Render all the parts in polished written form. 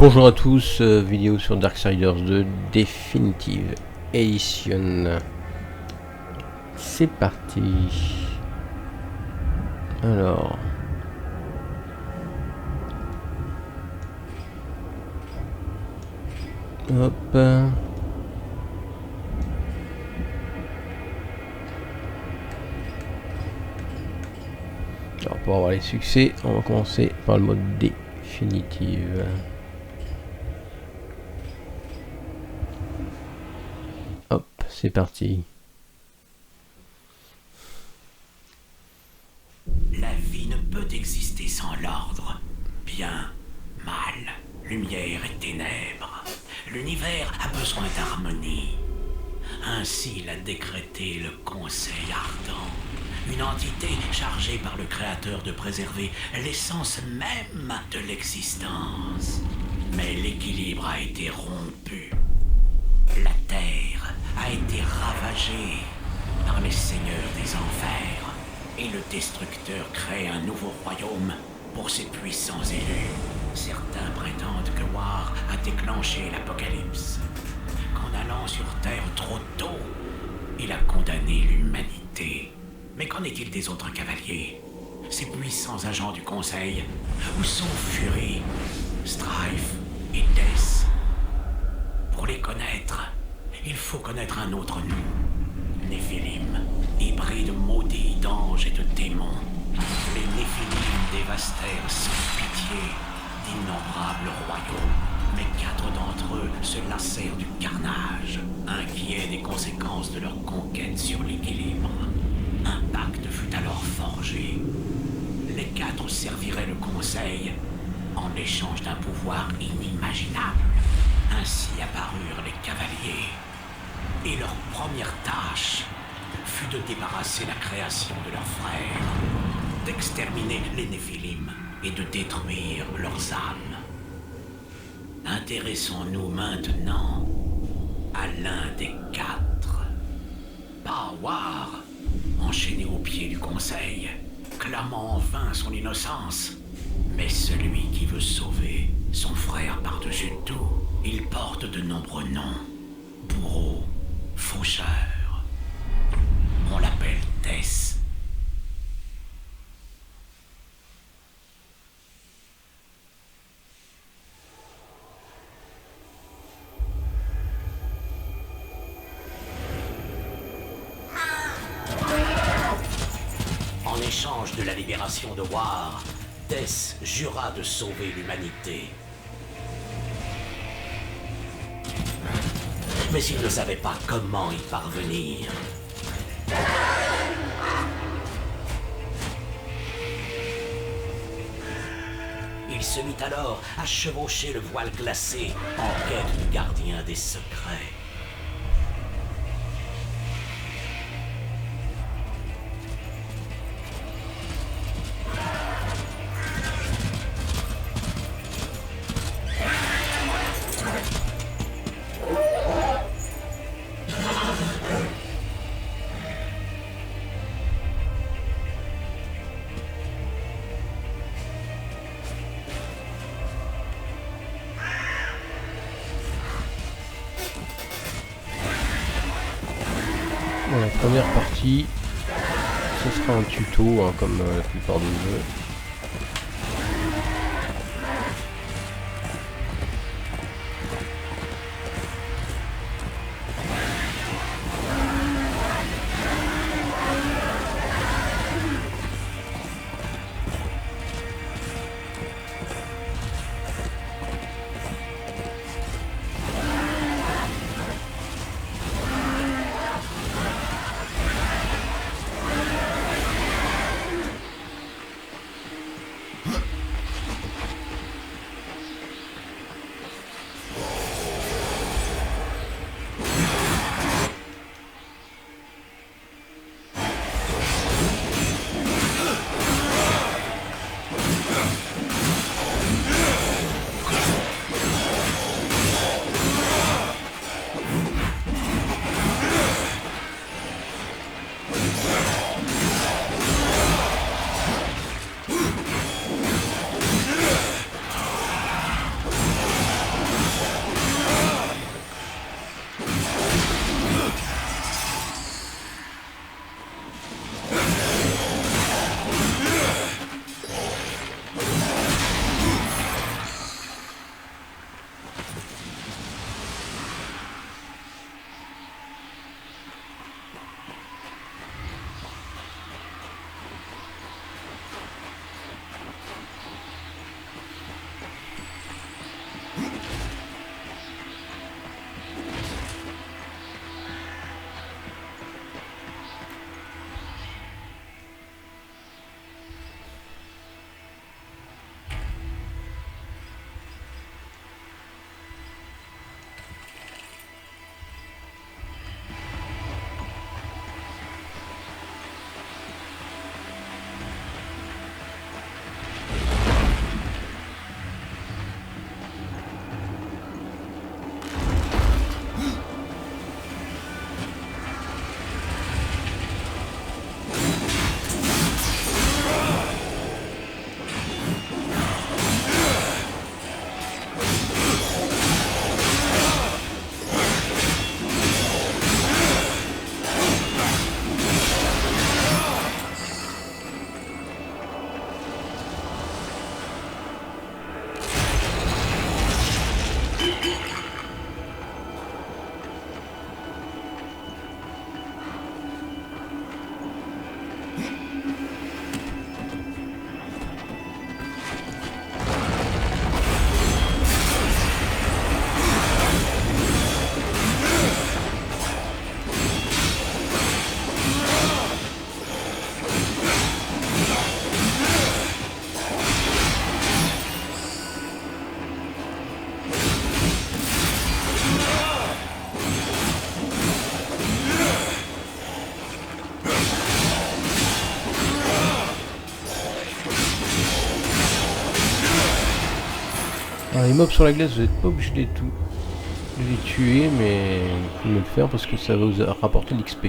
Bonjour à tous, vidéo sur Darksiders 2 Definitive Edition. C'est parti. Alors. Hop. Alors pour avoir les succès, on va commencer par le mode définitive. Hop, c'est parti. La vie ne peut exister sans l'ordre. Bien, mal, lumière et ténèbres. L'univers a besoin d'harmonie. Ainsi l'a décrété le Conseil Ardent. Une entité chargée par le Créateur de préserver l'essence même de l'existence. Mais l'équilibre a été rompu. La Terre a été ravagée par les seigneurs des enfers. Et le Destructeur crée un nouveau royaume pour ses puissants élus. Certains prétendent que War a déclenché l'apocalypse. Qu'en allant sur Terre trop tôt, il a condamné l'humanité. Mais qu'en est-il des autres cavaliers? Ces puissants agents du Conseil? Où sont Fury, Strife et Death? Pour les connaître, il faut connaître un autre nom. Néphilim, hybride maudit d'anges et de démons. Les Néphilim dévastèrent sans pitié d'innombrables royaumes. Mais 4 d'entre eux se lassèrent du carnage, inquiets des conséquences de leur conquête sur l'équilibre. Un pacte fut alors forgé. Les 4 serviraient le Conseil en échange d'un pouvoir inimaginable. Ainsi apparurent les cavaliers. Et leur première tâche fut de débarrasser la création de leurs frères, d'exterminer les Néphilim et de détruire leurs âmes. Intéressons-nous maintenant à l'un des 4. Pas War, enchaîné au pied du Conseil, clamant en vain son innocence, mais celui qui veut sauver son frère par-dessus tout. Il porte de nombreux noms. Bourreau, faucheur. On l'appelle Death. En échange de la libération de War, Death jura de sauver l'humanité. Mais il ne savait pas comment y parvenir. Il se mit alors à chevaucher le voile glacé en quête du gardien des secrets. Bon, la première partie, ce sera un tuto, hein, comme la plupart des jeux. mobs sur la glace, vous n'êtes pas obligé de les tuer, mais vous pouvez le faire parce que ça va vous rapporter l'XP.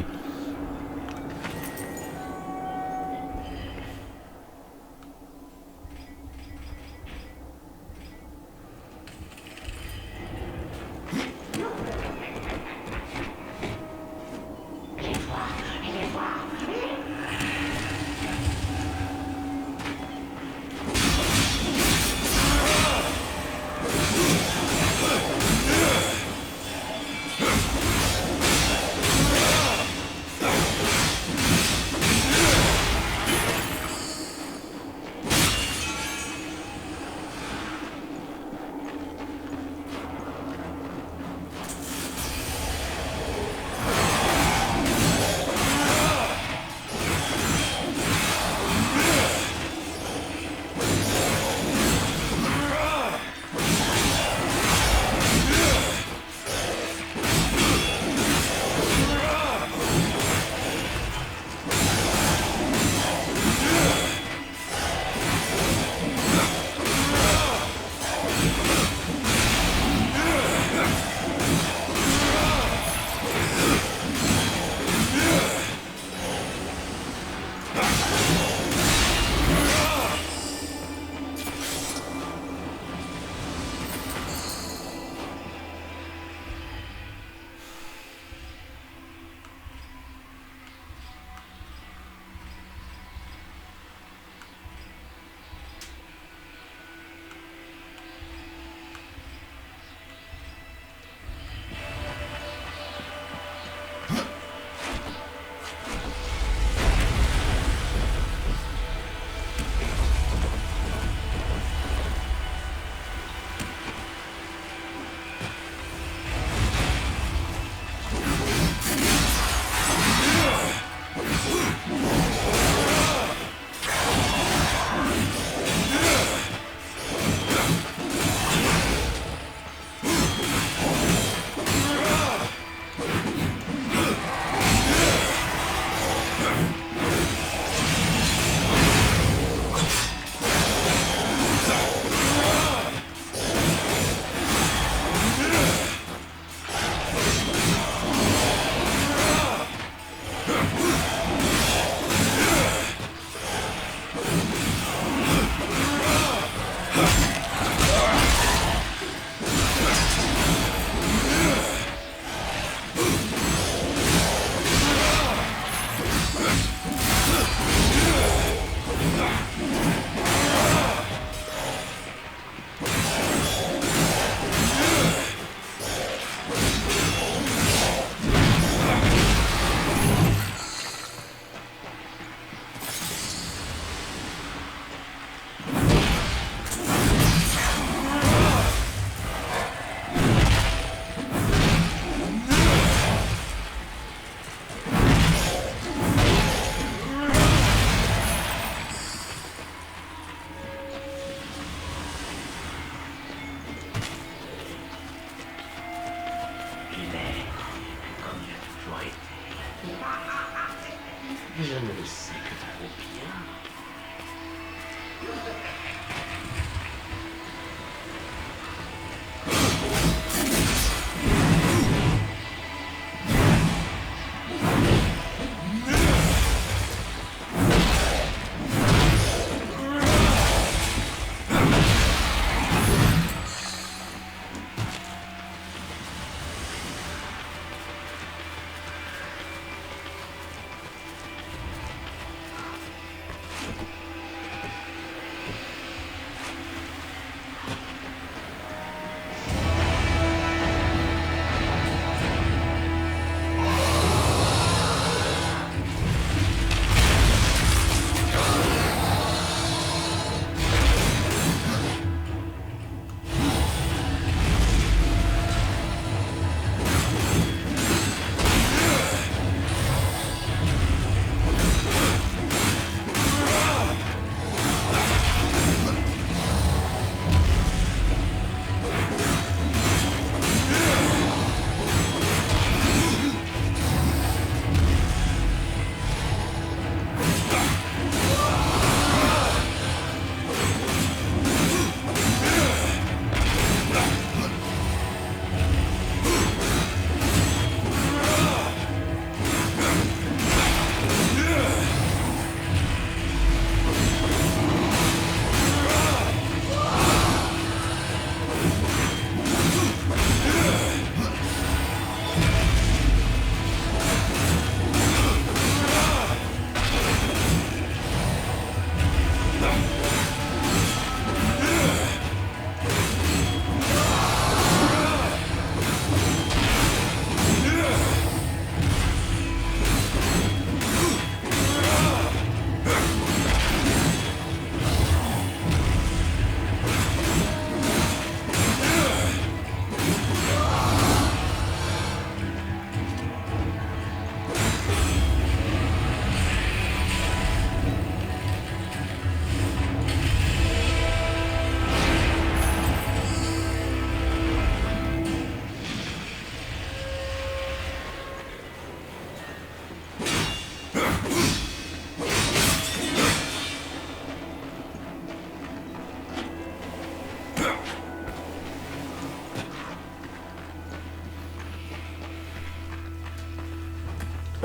Je ne le sais que trop bien.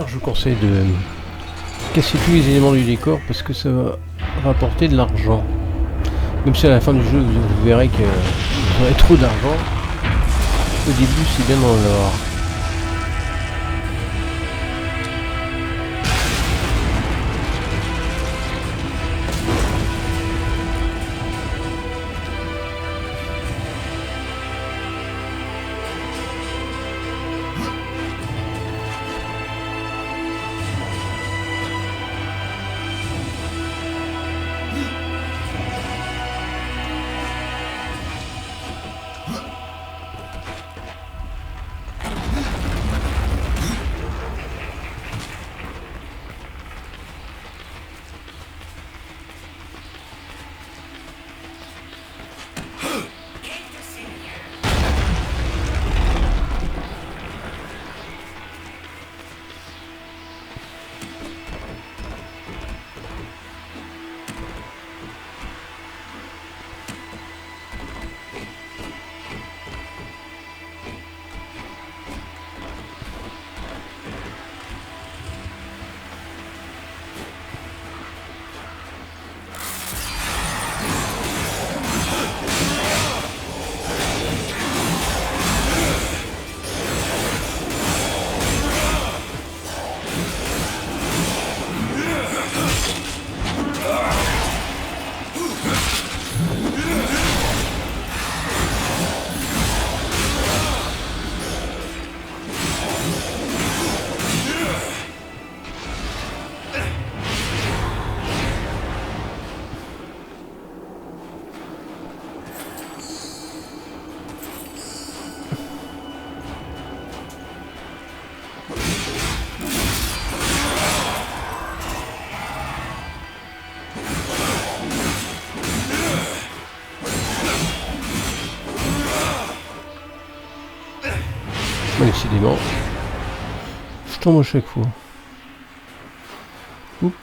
Alors je vous conseille de casser tous les éléments du décor parce que ça va rapporter de l'argent. Même si à la fin du jeu vous verrez que vous aurez trop d'argent, au début c'est bien d'en avoir. Décidément, je tombe à chaque fois. Oups.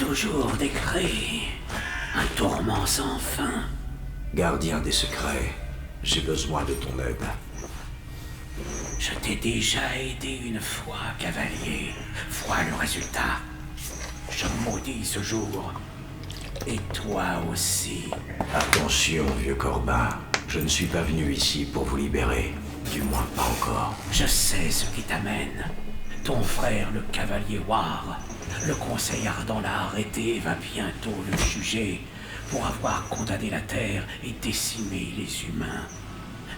Toujours des cris. Un tourment sans fin. Gardien des secrets, j'ai besoin de ton aide. Je t'ai déjà aidé une fois, cavalier. Vois le résultat. Je maudis ce jour. Et toi aussi. Attention, vieux Corbin. Je ne suis pas venu ici pour vous libérer. Du moins, pas encore. Je sais ce qui t'amène. Ton frère, le cavalier War. Le conseil ardent l'a arrêté et va bientôt le juger pour avoir condamné la Terre et décimé les humains.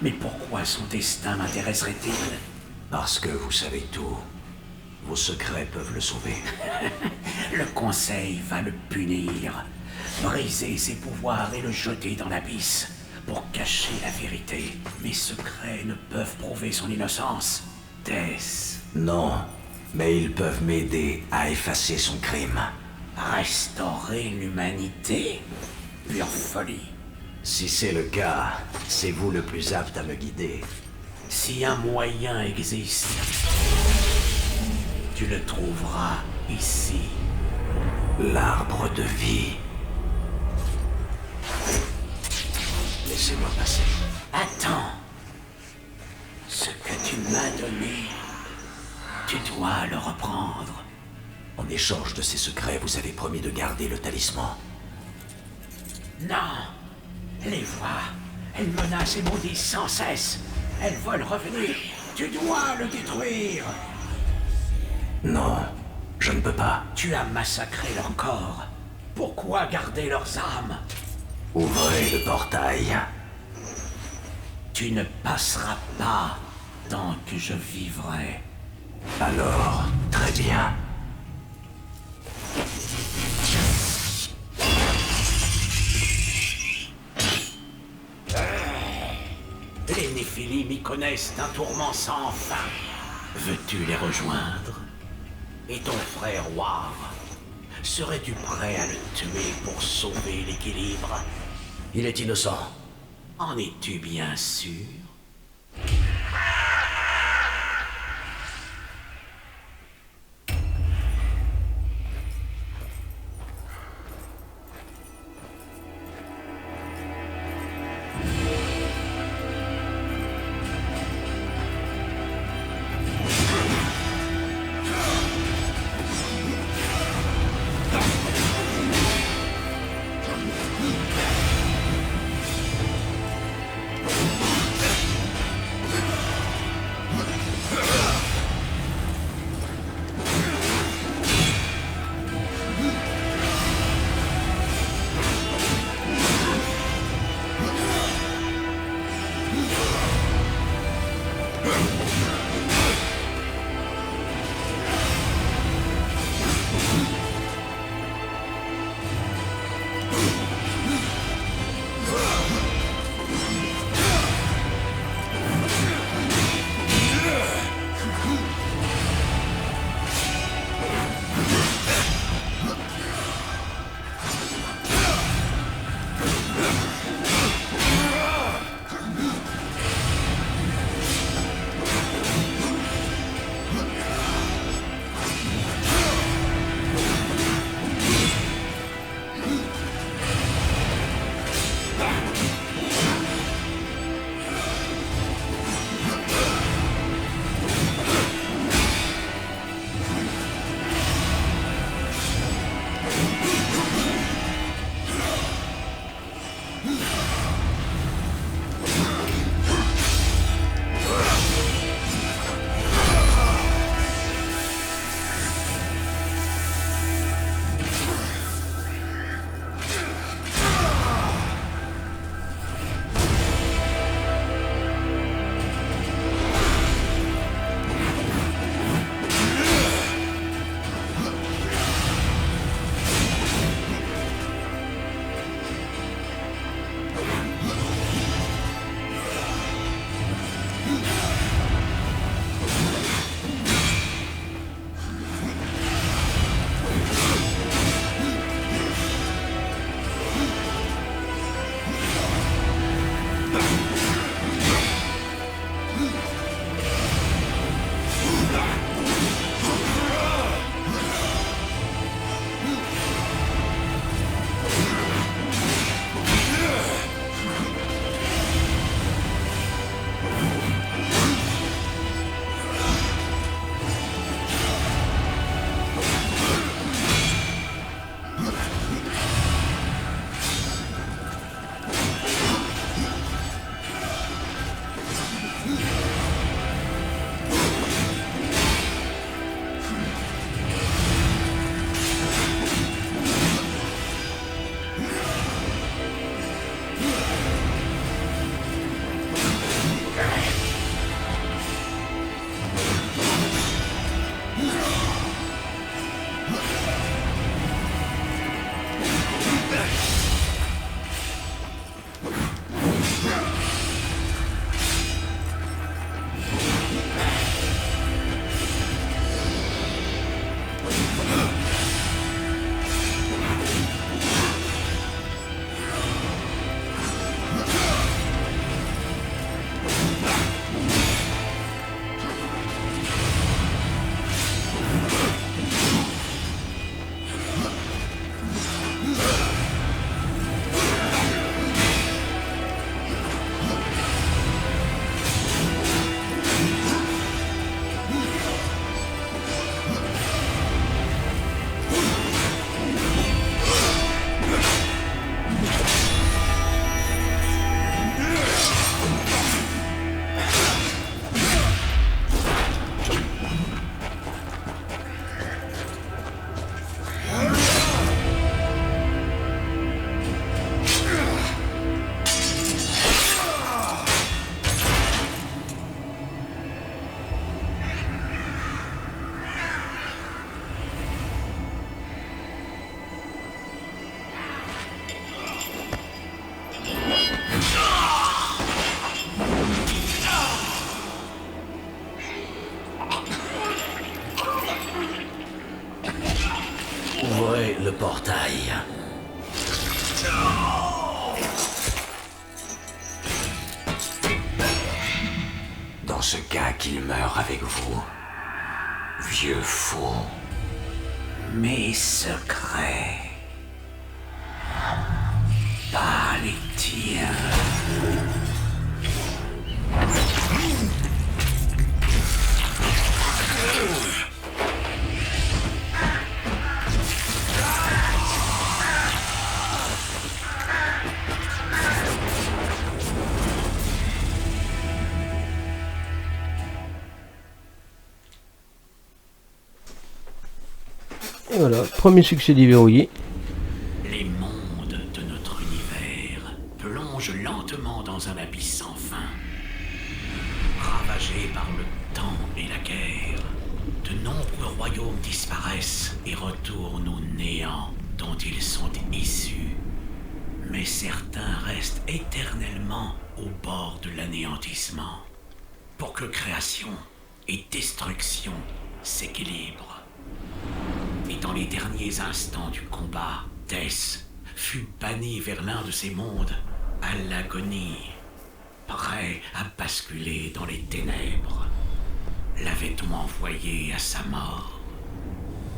Mais pourquoi son destin m'intéresserait-il? Parce que vous savez tout. Vos secrets peuvent le sauver. Le conseil va le punir, briser ses pouvoirs et le jeter dans l'abysse pour cacher la vérité. Mes secrets ne peuvent prouver son innocence. Tess. Non, mais ils peuvent m'aider à effacer son crime. Restaurer l'humanité? Pure folie. Si c'est le cas, c'est vous le plus apte à me guider. Si un moyen existe, tu le trouveras ici. L'arbre de vie. Laissez-moi passer. Attends. Ce que tu m'as donné, tu dois le reprendre. En échange de ces secrets, vous avez promis de garder le talisman. Non. Les voix. Elles menacent et maudissent sans cesse. Elles veulent revenir. Tu dois le détruire. Non, je ne peux pas. Tu as massacré leur corps. Pourquoi garder leurs âmes? Ouvrez le portail. Tu ne passeras pas tant que je vivrai. Alors, très bien. Les Néphilim y connaissent un tourment sans fin. Veux-tu les rejoindre? Et ton frère War? Serais-tu prêt à le tuer pour sauver l'équilibre? Il est innocent. En es-tu bien sûr? Ouvrez le portail. Dans ce cas qu'il meure avec vous, vieux fou. Mes secrets. Pas les tiens. Et voilà, premier succès déverrouillé. Les mondes de notre univers plongent lentement dans un abysse sans fin. Ravagés par le temps et la guerre, de nombreux royaumes disparaissent et retournent au néant dont ils sont issus. Mais certains restent éternellement au bord de l'anéantissement, pour que création et destruction s'équilibrent. Et dans les derniers instants du combat, Tess fut banni vers l'un de ces mondes, à l'agonie, prêt à basculer dans les ténèbres. L'avait-on envoyé à sa mort?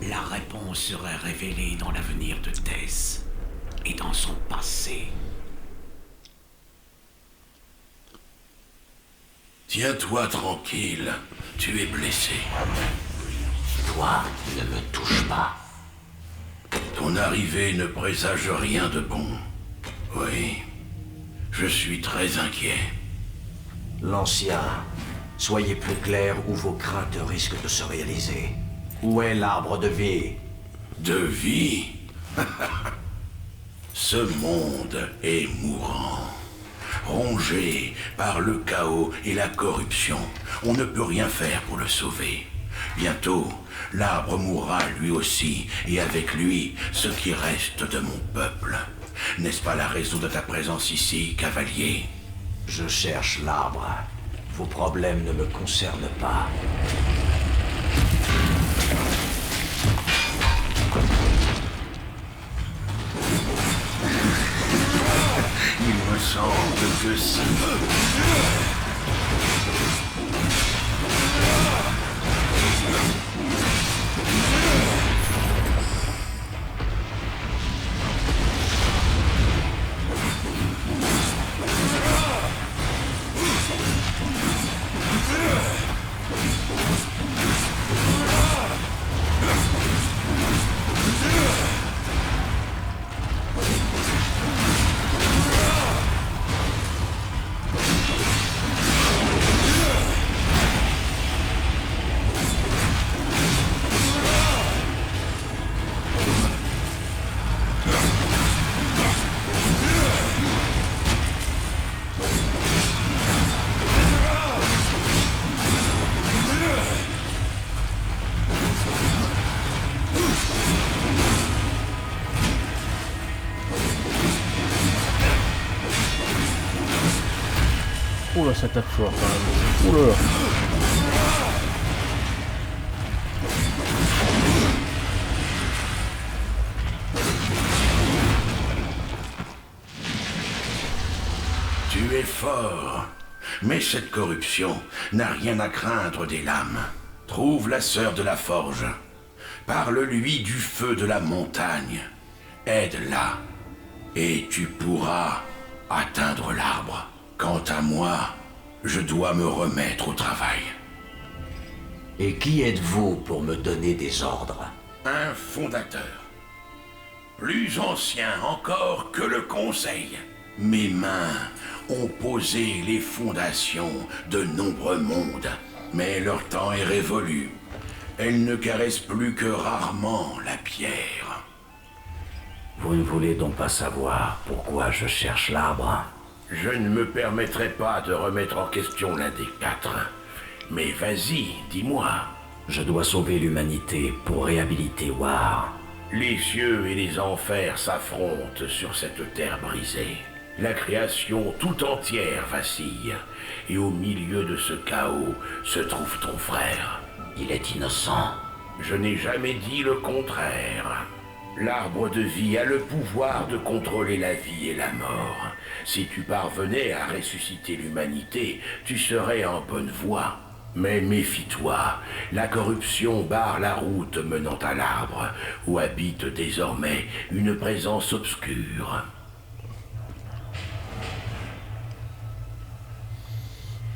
La réponse serait révélée dans l'avenir de Tess et dans son passé. Tiens-toi tranquille, tu es blessé. Toi, ne me touche pas. Ton arrivée ne présage rien de bon. Oui, je suis très inquiet. L'Ancien, soyez plus clair ou vos craintes risquent de se réaliser. Où est l'arbre de vie? De vie? Ce monde est mourant. Rongé par le chaos et la corruption, on ne peut rien faire pour le sauver. Bientôt, l'arbre mourra lui aussi, et avec lui, ce qui reste de mon peuple. N'est-ce pas la raison de ta présence ici, cavalier? Je cherche l'arbre. Vos problèmes ne me concernent pas. Il me semble que si. Oula, ça tape fort quand même. Oula. Tu es fort, mais cette corruption n'a rien à craindre des lames. Trouve la sœur de la forge. Parle-lui du feu de la montagne. Aide-la, et tu pourras atteindre l'arbre. Quant à moi, je dois me remettre au travail. Et qui êtes-vous pour me donner des ordres? Un fondateur. Plus ancien encore que le Conseil. Mes mains ont posé les fondations de nombreux mondes. Mais leur temps est révolu. Elles ne caressent plus que rarement la pierre. Vous ne voulez donc pas savoir pourquoi je cherche l'arbre? Je ne me permettrai pas de remettre en question l'un des quatre. Mais vas-y, dis-moi. Je dois sauver l'humanité pour réhabiliter War. Les cieux et les enfers s'affrontent sur cette terre brisée. La création tout entière vacille. Et au milieu de ce chaos se trouve ton frère. Il est innocent. Je n'ai jamais dit le contraire. L'arbre de vie a le pouvoir de contrôler la vie et la mort. Si tu parvenais à ressusciter l'humanité, tu serais en bonne voie. Mais méfie-toi, la corruption barre la route menant à l'arbre, où habite désormais une présence obscure.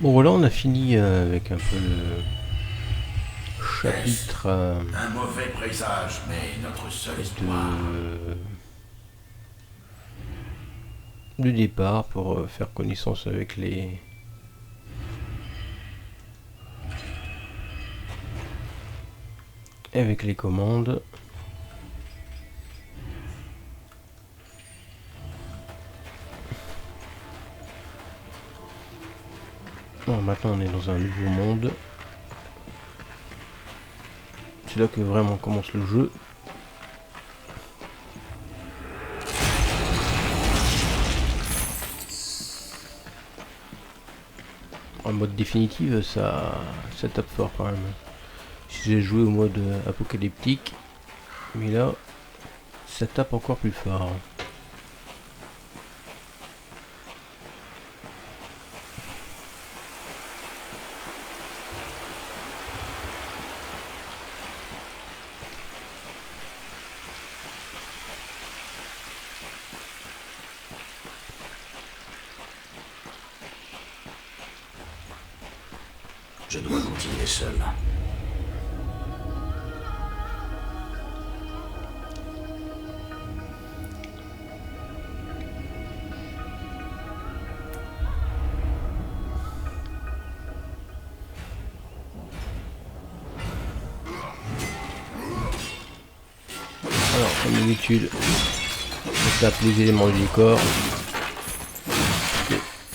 Bon voilà, on a fini avec un peu le chapitre Un mauvais présage, mais notre seul espoir. de départ pour faire connaissance avec les commandes. Bon, maintenant on est dans un nouveau monde. C'est là que vraiment commence le jeu. En mode définitive, ça tape fort quand même. Si j'ai joué au mode apocalyptique, mais là, ça tape encore plus fort. Je dois continuer seul. Alors, comme d'habitude, on tape les éléments du décor.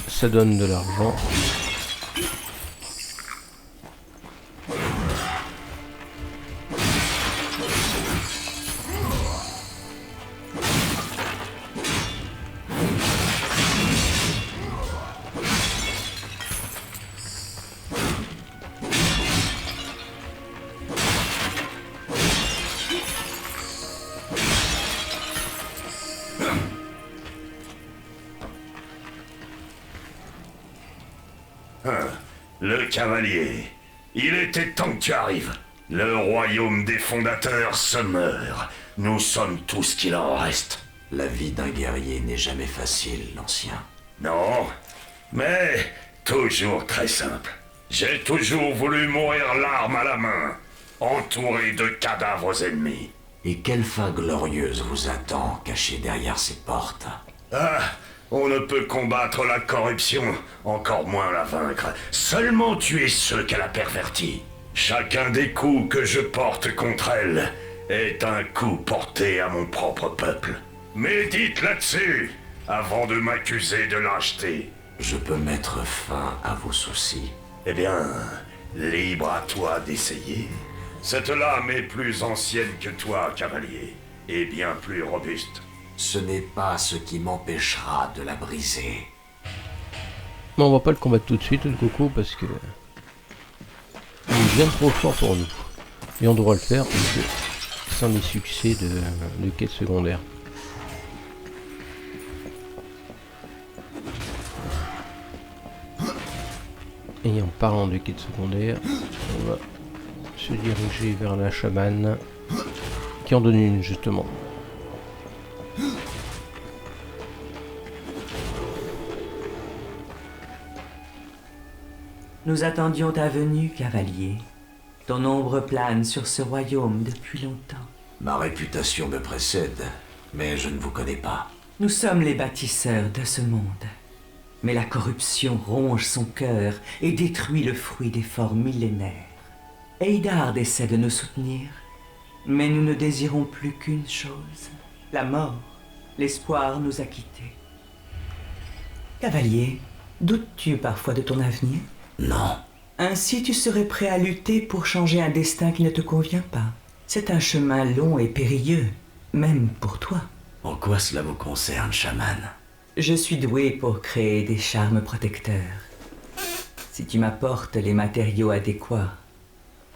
Ça donne de l'argent. Le cavalier. Il était temps que tu arrives. Le royaume des fondateurs se meurt. Nous sommes tout ce qu'il en reste. La vie d'un guerrier n'est jamais facile, l'ancien. Non, mais toujours très simple. J'ai toujours voulu mourir l'arme à la main, entouré de cadavres ennemis. Et quelle fin glorieuse vous attend, cachée derrière ces portes? Ah, on ne peut combattre la corruption, encore moins la vaincre. Seulement tuer ceux qu'elle a pervertis. Chacun des coups que je porte contre elle est un coup porté à mon propre peuple. Médite là-dessus, avant de m'accuser de lâcheté. Je peux mettre fin à vos soucis. Eh bien, libre à toi d'essayer. Cette lame est plus ancienne que toi, cavalier, et bien plus robuste. Ce n'est pas ce qui m'empêchera de la briser. Mais on va pas le combattre tout de suite, le coco, parce que il est bien trop fort pour nous. Et on devra le faire parce que sans les succès de quête secondaire. Et en parlant de quête secondaire, on va se diriger vers la chamane qui en donne une justement. Nous attendions ta venue, cavalier. Ton ombre plane sur ce royaume depuis longtemps. Ma réputation me précède, mais je ne vous connais pas. Nous sommes les bâtisseurs de ce monde. Mais la corruption ronge son cœur et détruit le fruit d'efforts millénaires. Eidard essaie de nous soutenir, mais nous ne désirons plus qu'une chose, la mort. L'espoir nous a quittés. Cavalier, doutes-tu parfois de ton avenir ? Non. Ainsi tu serais prêt à lutter pour changer un destin qui ne te convient pas. C'est un chemin long et périlleux, même pour toi. En quoi cela vous concerne, chaman? Je suis doué pour créer des charmes protecteurs. Si tu m'apportes les matériaux adéquats,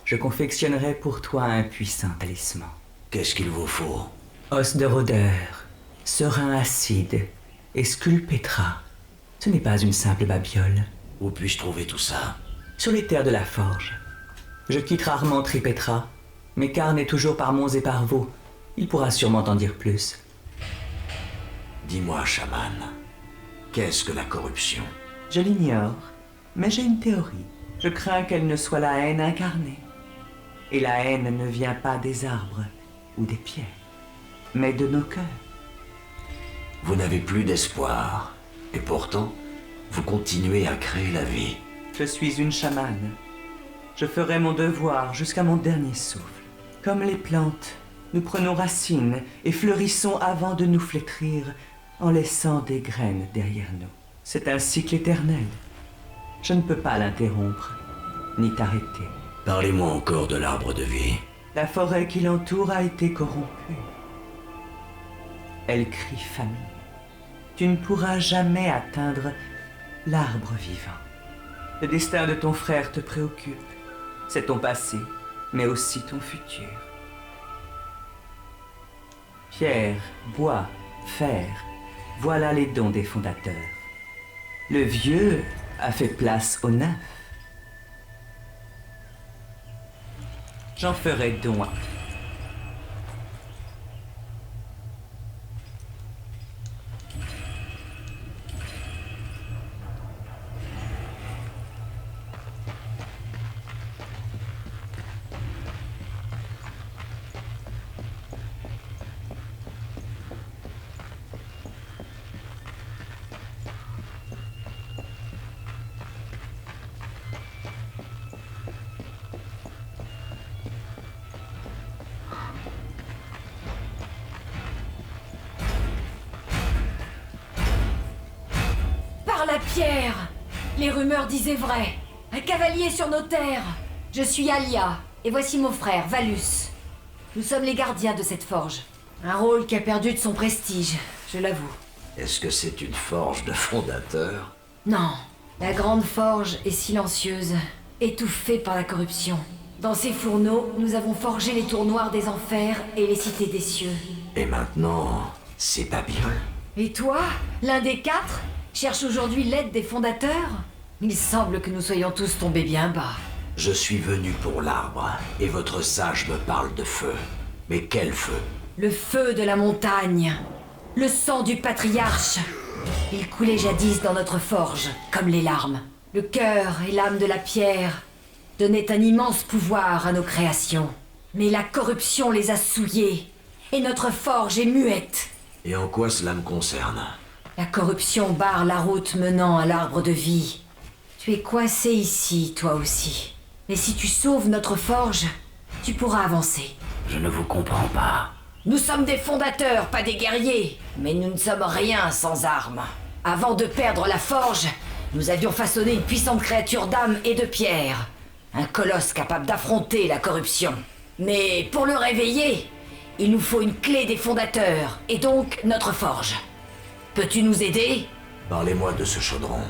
je confectionnerai pour toi un puissant talisman. Qu'est-ce qu'il vous faut? Os de rôdeur, serin acide et sculpétra. Ce n'est pas une simple babiole. Où puis-je trouver tout ça? Sur les terres de la forge. Je quitte rarement Tripetra, mais Karn est toujours par monts et par vaux. Il pourra sûrement t'en dire plus. Dis-moi, chaman, qu'est-ce que la corruption? Je l'ignore, mais j'ai une théorie. Je crains qu'elle ne soit la haine incarnée. Et la haine ne vient pas des arbres ou des pierres, mais de nos cœurs. Vous n'avez plus d'espoir, et pourtant, vous continuez à créer la vie. Je suis une chamane. Je ferai mon devoir jusqu'à mon dernier souffle. Comme les plantes, nous prenons racine et fleurissons avant de nous flétrir en laissant des graines derrière nous. C'est un cycle éternel. Je ne peux pas l'interrompre, ni t'arrêter. Parlez-moi encore de l'arbre de vie. La forêt qui l'entoure a été corrompue. Elle crie famine. Tu ne pourras jamais atteindre l'arbre vivant. Le destin de ton frère te préoccupe. C'est ton passé, mais aussi ton futur. Pierre, bois, fer, voilà les dons des fondateurs. Le vieux a fait place au neuf. J'en ferai don à... La pierre! Les rumeurs disaient vrai. Un cavalier sur nos terres. Je suis Alia, et voici mon frère, Valus. Nous sommes les gardiens de cette forge. Un rôle qui a perdu de son prestige, je l'avoue. Est-ce que c'est une forge de fondateur? Non. La grande forge est silencieuse, étouffée par la corruption. Dans ces fourneaux, nous avons forgé les tours noirs des enfers et les cités des cieux. Et maintenant, c'est Babiole? Et toi, l'un des quatre, cherche aujourd'hui l'aide des fondateurs? Il semble que nous soyons tous tombés bien bas. Je suis venu pour l'arbre, et votre sage me parle de feu. Mais quel feu? Le feu de la montagne. Le sang du patriarche. Il coulait jadis dans notre forge, comme les larmes. Le cœur et l'âme de la pierre donnaient un immense pouvoir à nos créations. Mais la corruption les a souillés, et notre forge est muette. Et en quoi cela me concerne? La corruption barre la route menant à l'arbre de vie. Tu es coincé ici, toi aussi. Mais si tu sauves notre forge, tu pourras avancer. Je ne vous comprends pas. Nous sommes des fondateurs, pas des guerriers. Mais nous ne sommes rien sans armes. Avant de perdre la forge, nous avions façonné une puissante créature d'âme et de pierre. Un colosse capable d'affronter la corruption. Mais pour le réveiller, il nous faut une clé des fondateurs, et donc notre forge. Peux-tu nous aider? Parlez-moi de ce chaudron.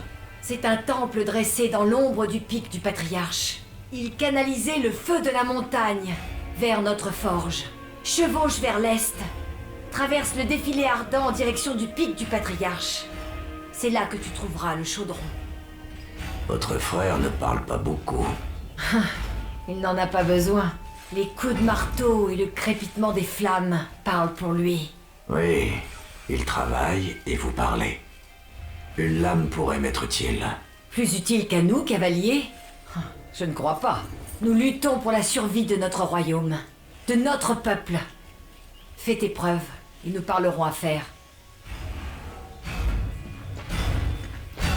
C'est un temple dressé dans l'ombre du pic du patriarche. Il canalisait le feu de la montagne vers notre forge. Chevauche vers l'est. Traverse le défilé ardent en direction du pic du patriarche. C'est là que tu trouveras le chaudron. Votre frère ne parle pas beaucoup. Il n'en a pas besoin. Les coups de marteau et le crépitement des flammes parlent pour lui. Oui, il travaille et vous parlez. Une lame pourrait m'être utile. Plus utile qu'à nous, cavalier? Je ne crois pas. Nous luttons pour la survie de notre royaume, de notre peuple. Fais tes preuves, et nous parlerons affaires.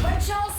Bonne chance!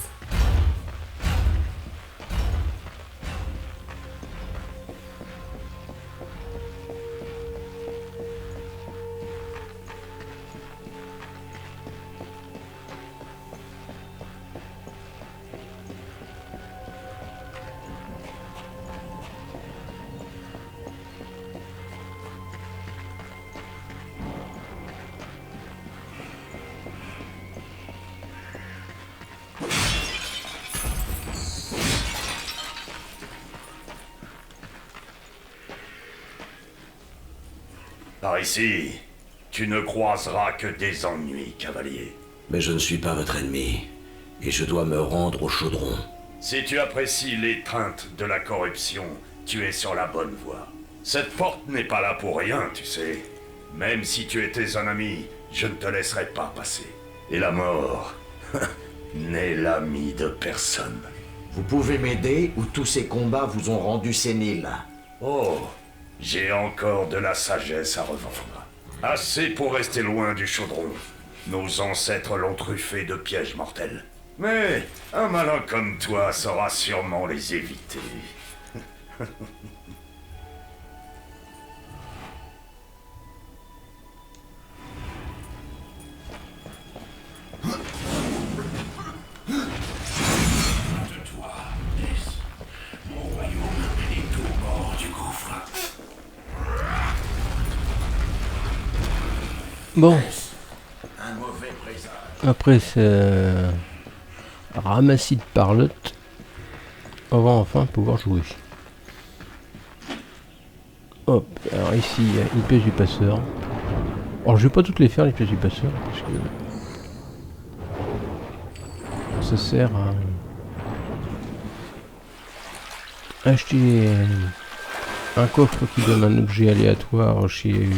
Par ici, tu ne croiseras que des ennuis, cavalier. Mais je ne suis pas votre ennemi, et je dois me rendre au chaudron. Si tu apprécies l'étreinte de la corruption, tu es sur la bonne voie. Cette porte n'est pas là pour rien, tu sais. Même si tu étais un ami, je ne te laisserai pas passer. Et la mort n'est l'ami de personne. Vous pouvez m'aider ou tous ces combats vous ont rendu sénile? Oh, j'ai encore de la sagesse à revendre. Assez pour rester loin du chaudron. Nos ancêtres l'ont truffé de pièges mortels. Mais un malin comme toi saura sûrement les éviter. Bon, Un mauvais présage. après ce ramassis de parlotte, on va enfin pouvoir jouer. Hop, alors ici il y a une pièce du passeur. Alors je vais pas toutes les faire les pièces du passeur, parce que ça sert à acheter un coffre qui donne un objet aléatoire chez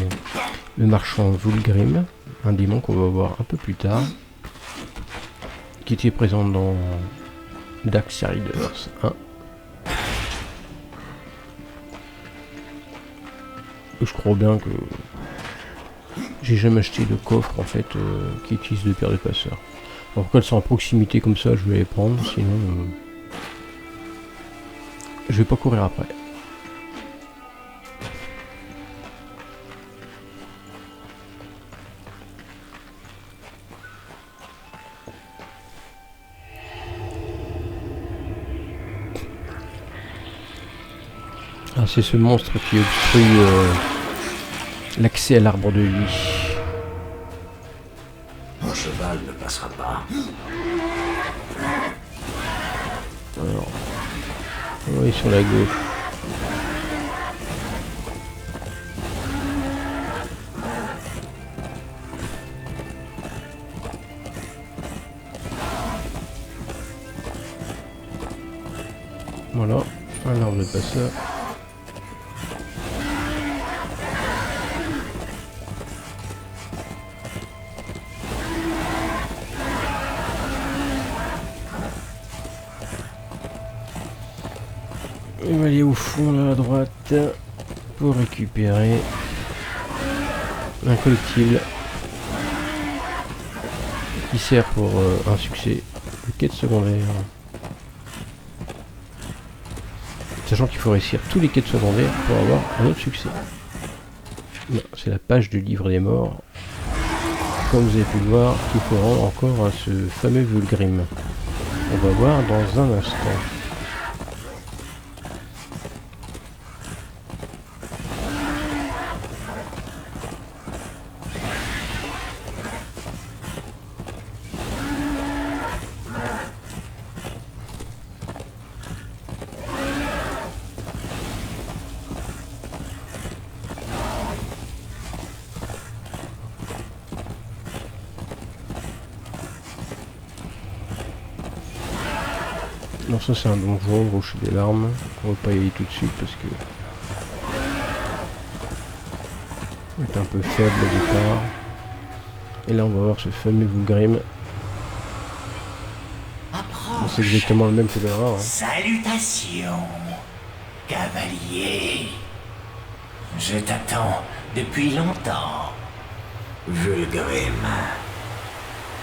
le marchand Vulgrim, un démon qu'on va voir un peu plus tard, qui était présent dans Darksiders 1. Je crois bien que j'ai jamais acheté de coffre en fait qui utilise deux paires de passeurs. Alors pourquoi elles sont en proximité comme ça, je vais les prendre, sinon je vais pas courir après. Ah, c'est ce monstre qui obstrue l'accès à l'arbre de vie. Mon cheval ne passera pas. Alors, oui, sur la gauche. Voilà, un arbre de passeur. On va aller au fond là à droite pour récupérer un collectible qui sert pour un succès de quête secondaire. Sachant qu'il faut réussir tous les quêtes secondaires pour avoir un autre succès. C'est la page du livre des morts. Comme vous avez pu le voir, qu'il faut rendre encore à ce fameux Vulgrim. On va voir dans un instant. Non, ça c'est un donjon, rocher des larmes. On va pas y aller tout de suite parce que on est un peu faible au départ. Et là on va voir ce fameux Vulgrim. C'est exactement le même que le rat. Hein. Salutations, cavalier. Je t'attends depuis longtemps. Vulgrim,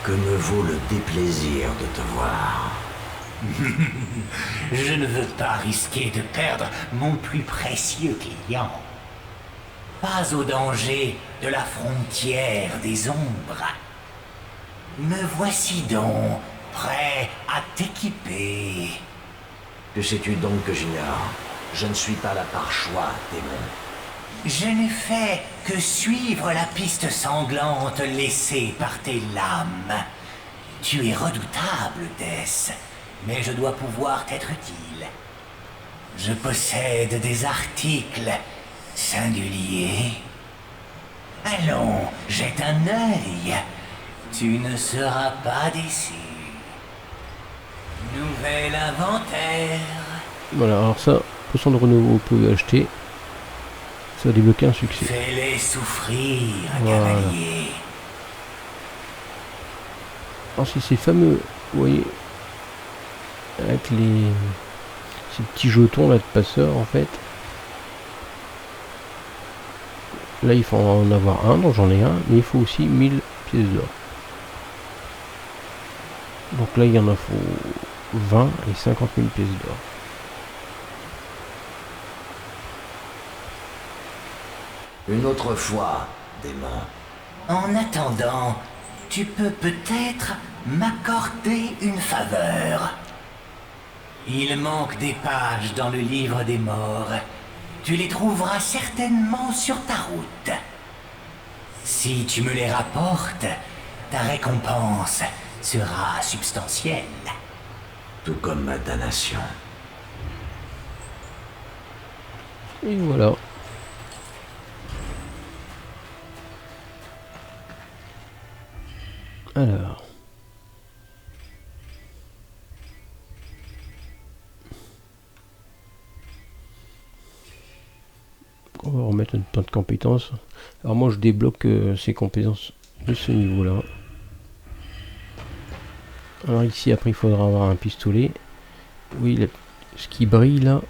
que me vaut le déplaisir de te voir? Je ne veux pas risquer de perdre mon plus précieux client. Pas au danger de la frontière des ombres. Me voici donc prêt à t'équiper. Que sais-tu donc que j'ignore? Je ne suis pas là par choix, démon. Je n'ai fait que suivre la piste sanglante laissée par tes lames. Tu es redoutable, Death, mais je dois pouvoir t'être utile. Je possède des articles singuliers Allons, jette un œil. Tu ne seras pas déçu. Nouvel inventaire. Voilà, alors ça, potion de renouveau, vous pouvez acheter. Ça va débloquer un succès. Fais-les souffrir, Voilà. cavalier. Alors c'est ces fameux, vous voyez, avec ces petits jetons là de passeurs en fait. Là il faut en avoir un, donc j'en ai un, mais il faut aussi 1000 pièces d'or. Donc là il y en a faut 20 et 50 000 pièces d'or. Une autre fois, démon. En attendant, tu peux peut-être m'accorder une faveur. Il manque des pages dans le livre des morts. Tu les trouveras certainement sur ta route. Si tu me les rapportes, ta récompense sera substantielle. Tout comme ma damnation. Et voilà. Alors. On va remettre notre point de compétences. Alors moi je débloque ces compétences de ce niveau là. Alors ici après il faudra avoir un pistolet. Oui, ce qui brille là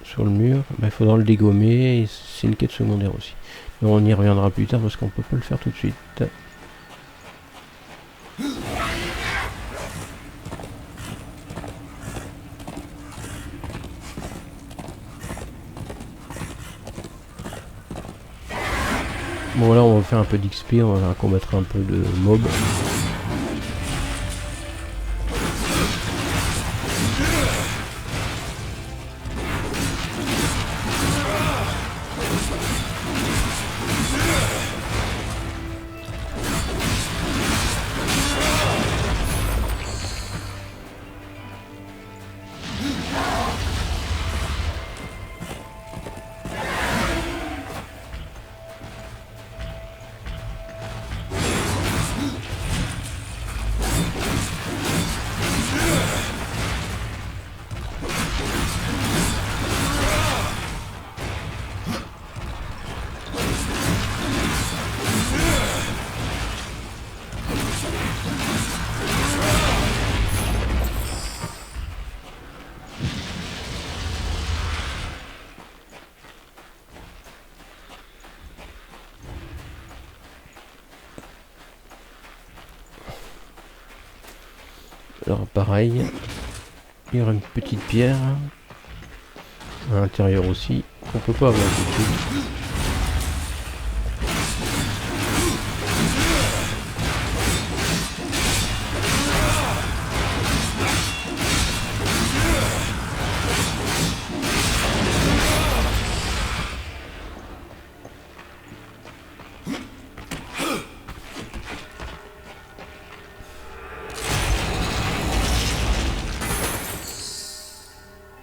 sur le mur, ben, il faudra le dégommer et c'est une quête secondaire aussi. Mais on y reviendra plus tard parce qu'on peut pas le faire tout de suite. Bon là on va faire un peu d'XP, on va combattre un peu de mobs. Alors pareil, il y aura une petite pierre à l'intérieur aussi, qu'on peut pas avoir tout de suite.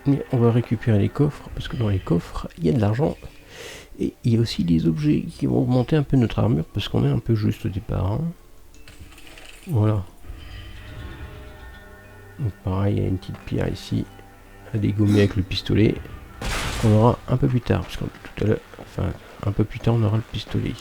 Mais on va récupérer les coffres, parce que dans les coffres, il y a de l'argent. Et il y a aussi des objets qui vont augmenter un peu notre armure, parce qu'on est un peu juste au départ. Hein. Voilà. Donc pareil, il y a une petite pierre ici, à dégommer avec le pistolet. On aura un peu plus tard, parce que tout à l'heure, enfin, un peu plus tard, on aura le pistolet.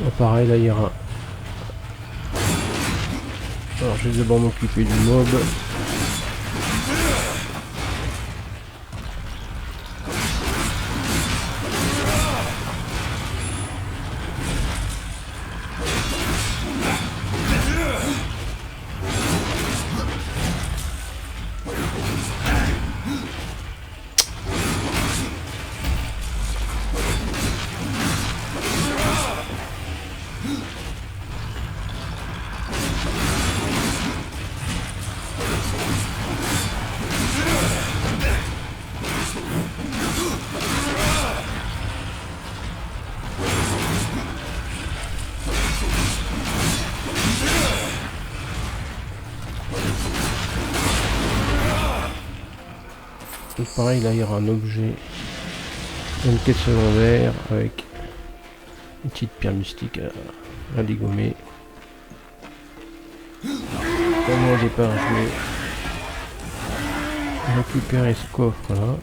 Bon, pareil, là il y aura... Alors je vais d'abord m'occuper du mob. Donc pareil, là il y aura un objet, une quête secondaire avec une petite pierre mystique à dégommer. Comme au départ, je vais récupérer ce coffre là.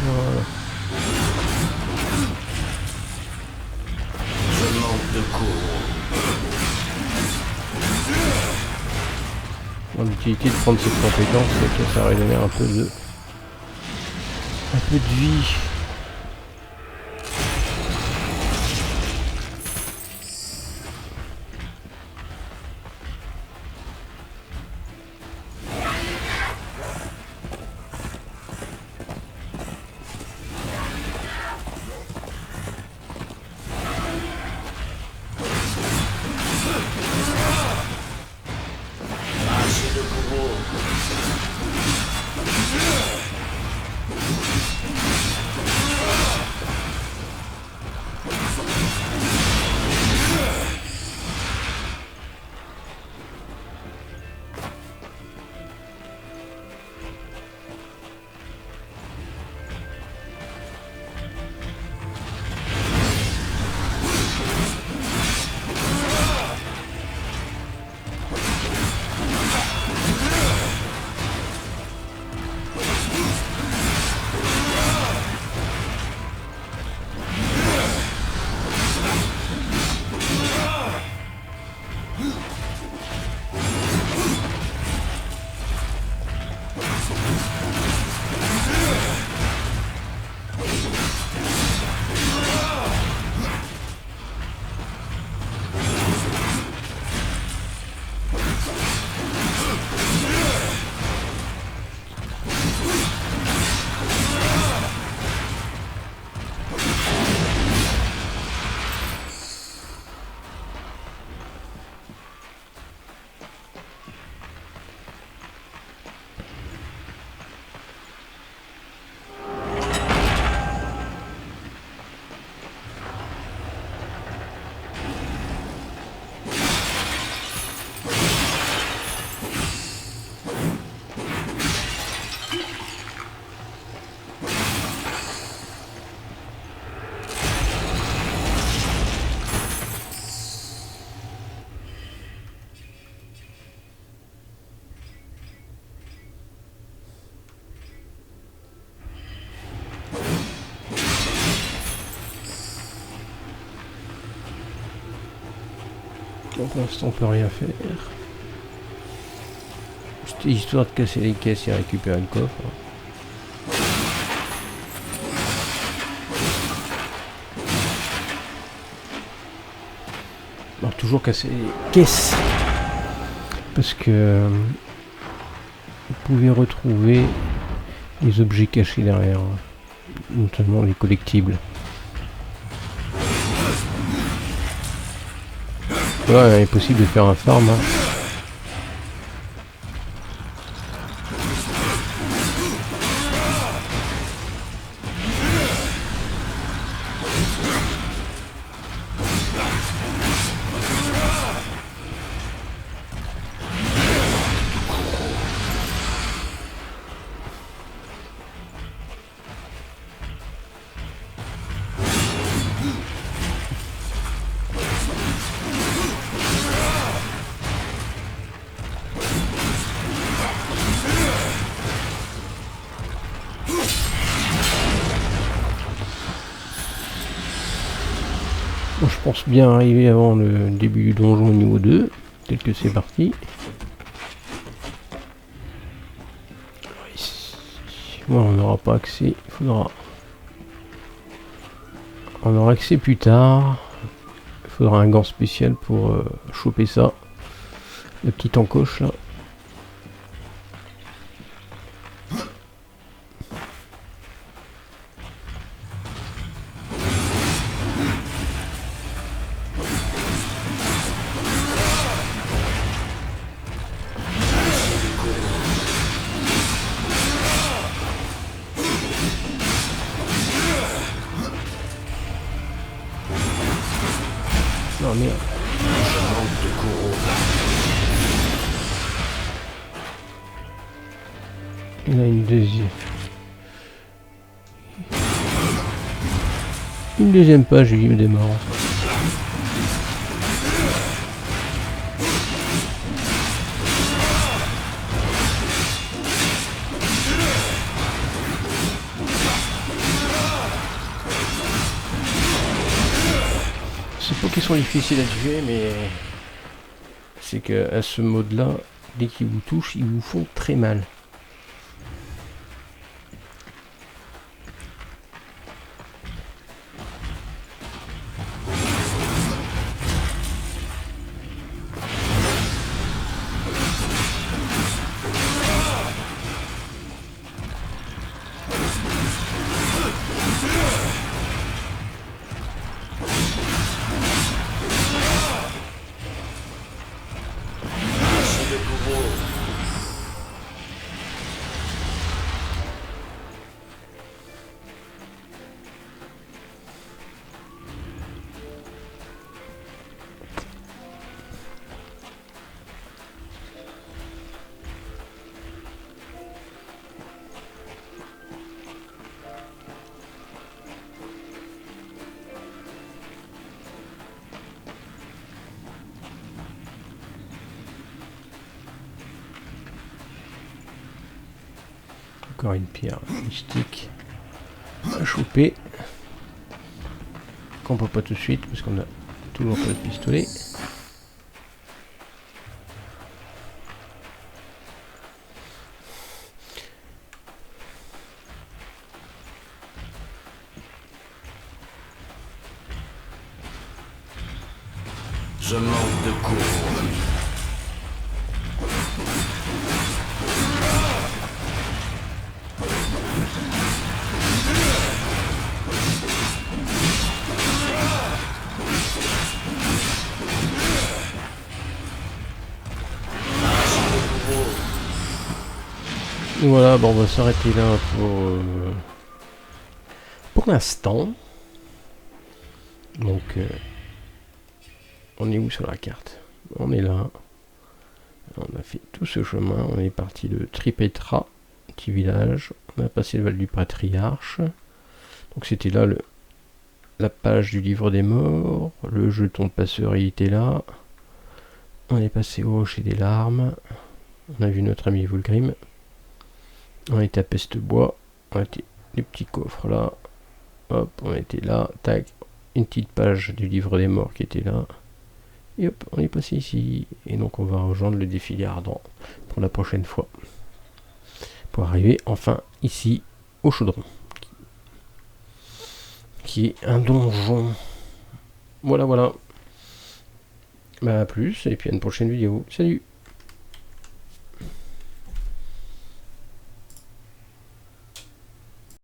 Voilà. Je manque de cours. Bon, l'utilité de prendre cette compétence, c'est que ça régénère un peu de vie. Assez de bourreaux. Donc pour l'instant on peut rien faire. C'était histoire de casser les caisses et récupérer le coffre. Alors toujours casser les caisses. Parce que vous pouvez retrouver les objets cachés derrière. Notamment les collectibles. Ouais, il est possible de faire un farm. Hein. pense bien arriver avant le début du donjon niveau 2. Peut-être que c'est parti. Bon, on n'aura pas accès. On aura accès plus tard. Il faudra un gant spécial pour choper ça. La petite encoche là. Non merde. Il a une deuxième page du livre des morts. C'est pas qu'ils sont difficiles à tuer, mais c'est que à ce mode là, dès qu'ils vous touchent, ils vous font très mal. Encore une pierre mystique à choper. Qu'on peut pas tout de suite parce qu'on a toujours pas de pistolet. Je manque de cours. Et voilà, bon, on va s'arrêter là pour l'instant. Donc, on est où sur la carte? On est là. On a fait tout ce chemin. On est parti de Tripetra, petit village. On a passé le Val du Patriarche. Donc, c'était là la page du livre des morts. Le jeton de passeur, il était là. On est passé au Rocher des Larmes. On a vu notre ami Volgrim. On était à Pestebois, on était les petits coffres là, hop, on était là, tac, une petite page du livre des morts qui était là, et hop, on est passé ici, et donc on va rejoindre le défilé ardent pour la prochaine fois, pour arriver enfin ici au chaudron, qui est un donjon. Voilà, voilà. Bah à plus, et puis à une prochaine vidéo, salut.